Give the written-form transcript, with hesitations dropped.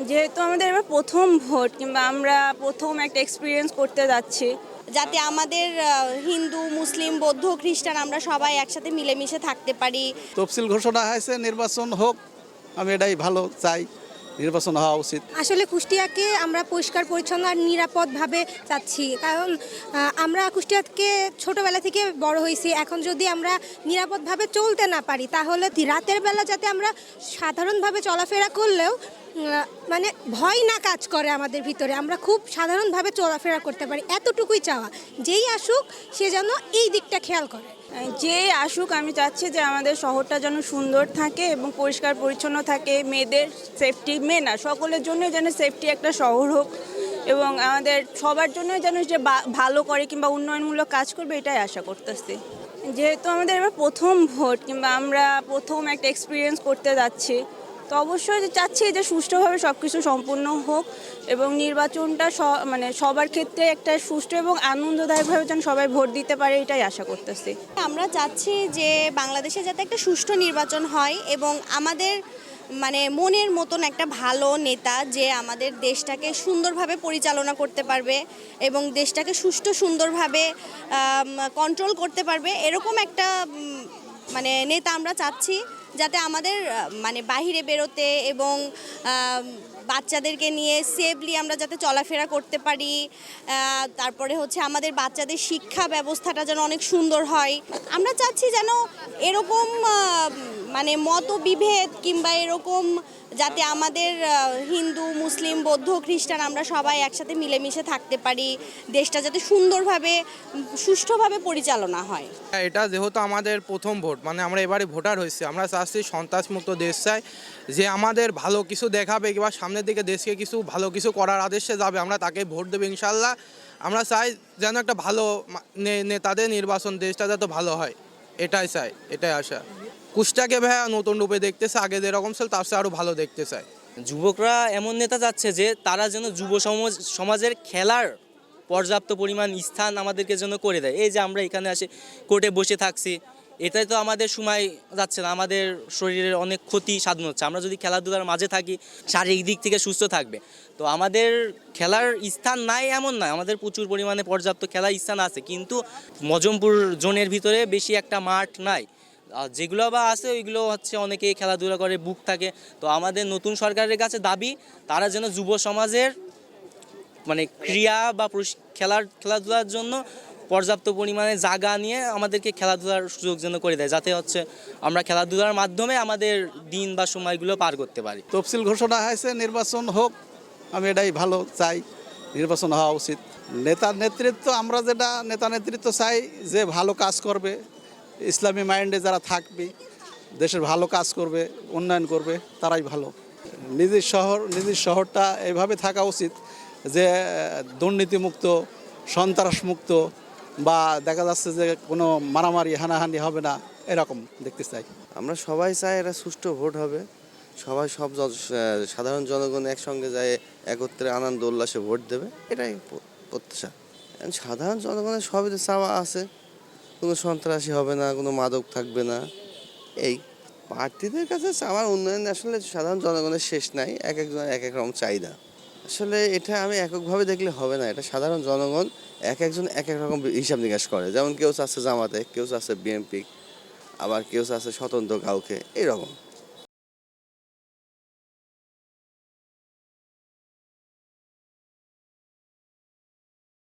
যেহেতু আমাদের এবার প্রথম ভোট কিংবা আমরা প্রথম একটা এক্সপিরিয়েন্স করতে যাচ্ছি, যাতে আমাদের হিন্দু মুসলিম বৌদ্ধ খ্রিস্টান আমরা সবাই একসাথে মিলেমিশে থাকতে পারি। তফসিল ঘোষণা হয়েছে, নির্বাচন হোক, আমি এটাই ভালো চাই, নির্বাচন হওয়া উচিত। আসলে কুষ্টিয়াকে আমরা পরিষ্কার পরিচ্ছন্ন আর নিরাপদভাবে চাচ্ছি, কারণ আমরা কুষ্টিয়াকে ছোটবেলা থেকে বড় হয়েছি। এখন যদি আমরা নিরাপদভাবে চলতে না পারি, তাহলে রাতের বেলা যাতে আমরা সাধারণভাবে চলাফেরা করলেও মানে ভয় না কাজ করে আমাদের ভিতরে, আমরা খুব সাধারণভাবে চলাফেরা করতে পারি, এতটুকুই চাওয়া। যেই আসুক সে যেন এই দিকটা খেয়াল করে। যে আসুক আমি চাচ্ছি যে আমাদের শহরটা যেন সুন্দর থাকে এবং পরিষ্কার পরিচ্ছন্ন থাকে, মেয়েদের সেফটি, মেয়ে না সকলের জন্য যেন সেফটি একটা শহর হোক এবং আমাদের সবার জন্য যেন যে ভালো করে কিংবা উন্নয়নমূলক কাজ করবে, এটাই আশা করতেছি। যেহেতু আমাদের এবার প্রথম ভোট কিংবা আমরা প্রথম একটা এক্সপিরিয়েন্স করতে যাচ্ছি, তো অবশ্যই চাচ্ছি যে সুষ্ঠুভাবে সব কিছু সম্পূর্ণ হোক এবং নির্বাচনটা মানে সবার ক্ষেত্রে একটা সুষ্ঠু এবং আনন্দদায়কভাবে যেন সবাই ভোট দিতে পারে, এটাই আশা করতেছি। আমরা চাচ্ছি যে বাংলাদেশে যাতে একটা সুষ্ঠু নির্বাচন হয় এবং আমাদের মানে মনের মতন একটা ভালো নেতা যে আমাদের দেশটাকে সুন্দরভাবে পরিচালনা করতে পারবে এবং দেশটাকে সুষ্ঠু সুন্দরভাবে কন্ট্রোল করতে পারবে, এরকম একটা মানে নেতা আমরা চাচ্ছি, যাতে আমাদের মানে বাহিরে বেরোতে এবং বাচ্চাদেরকে নিয়ে সেফলি আমরা যাতে চলাফেরা করতে পারি। তারপরে হচ্ছে আমাদের বাচ্চাদের শিক্ষা ব্যবস্থাটা যেন অনেক সুন্দর হয়। আমরা চাচ্ছি যেন এরকম মানে মতবিভেদ কিংবা এরকম যাতে আমাদের হিন্দু মুসলিম বৌদ্ধ খ্রিস্টান আমরা সবাই একসাথে মিলেমিশে থাকতে পারি, দেশটা যাতে সুন্দরভাবে সুষ্ঠুভাবে পরিচালনা হয়। এটা যেহেতু আমাদের প্রথম ভোট, মানে আমরা এবারে ভোটার হয়েছি, আমরা চাচ্ছি সন্ত্রাসমুক্ত দেশ চাই, যে আমাদের ভালো কিছু দেখাবে কিংবা সামনের দিকে দেশকে কিছু ভালো কিছু করার আদেশে যাবে, আমরা তাকে ভোট দেবো ইনশাল্লাহ। আমরা চাই যেন একটা ভালো নেতাদের নির্বাচন, দেশটা যাতে ভালো হয়, এটাই চাই, এটাই আশা। কুষ্টাকে ভাইয়া নতুন রূপে দেখতে চাই, আগে যেরকম ছিল তার চেয়ে আরও ভালো দেখতে চাই। যুবকরা এমন নেতা চাচ্ছে যে তারা যেন যুব সমাজের খেলার পর্যাপ্ত পরিমাণ স্থান আমাদেরকে যেন করে দেয়। এই যে আমরা এখানে আসে কোর্টে বসে থাকছি, এটাই তো আমাদের সময় যাচ্ছে না, আমাদের শরীরের অনেক ক্ষতি সাধন হচ্ছে। আমরা যদি খেলাধুলার মাঝে থাকি, শারীরিক দিক থেকে সুস্থ থাকবে। তো আমাদের খেলার স্থান নাই এমন নয়, আমাদের প্রচুর পরিমাণে পর্যাপ্ত খেলার স্থান আছে, কিন্তু মজমপুর জোনের ভিতরে বেশি একটা মাঠ নাই। যেগুলো বা আছে ওইগুলো হচ্ছে অনেকেই খেলাধুলা করে, বুক থাকে। তো আমাদের নতুন সরকারের কাছে দাবি, তারা যেন যুব সমাজের মানে ক্রীড়া বা খেলাধুলার জন্য পর্যাপ্ত পরিমাণে জায়গা নিয়ে আমাদেরকে খেলাধুলার সুযোগ যেন করে দেয়, যাতে হচ্ছে আমরা খেলাধুলার মাধ্যমে আমাদের দিন বা সময়গুলো পার করতে পারি। তফসিল ঘোষণা হয়েছে, নির্বাচন হোক, আমি এটাই ভালো চাই, নির্বাচন হওয়া উচিত। নেতার নেতৃত্ব, আমরা যেটা নেতা নেতৃত্ব চাই যে ভালো কাজ করবে, ইসলামী মাইন্ডে যারা থাকবে, দেশের ভালো কাজ করবে, উন্নয়ন করবে, তারাই ভালো। নিজের শহরটা এইভাবে থাকা উচিত যে দুর্নীতিমুক্ত, সন্ত্রাসমুক্ত, বা দেখা যাচ্ছে যে কোনো মারামারি হানাহানি হবে না, এরকম দেখতে চাই। আমরা সবাই চাই এটা সুষ্ঠু ভোট হবে, সবাই সাধারণ জনগণ একসঙ্গে যায় একত্রে আনন্দ উল্লাসে ভোট দেবে, এটাই প্রত্যাশা। সাধারণ জনগণের সবই তো চাওয়া আছে, কোনো সন্ত্রাসী হবে না, কোনো মাদক থাকবে না। এই প্রার্থীদের কাছে চাওয়ার উন্নয়ন আসলে সাধারণ জনগণের শেষ নাই, এক একজনের এক এক রকম চাহিদা। আসলে এটা আমি এককভাবে দেখলে হবে না, এটা সাধারণ জনগণ এক একজন এক এক রকম হিসাব নিকাশ করে। যেমন কেউ চাচ্ছে জামাতে, কেউ চাচ্ছে বিএনপি, আবার কেউ চাচ্ছে স্বতন্ত্র কাউকে, এইরকম।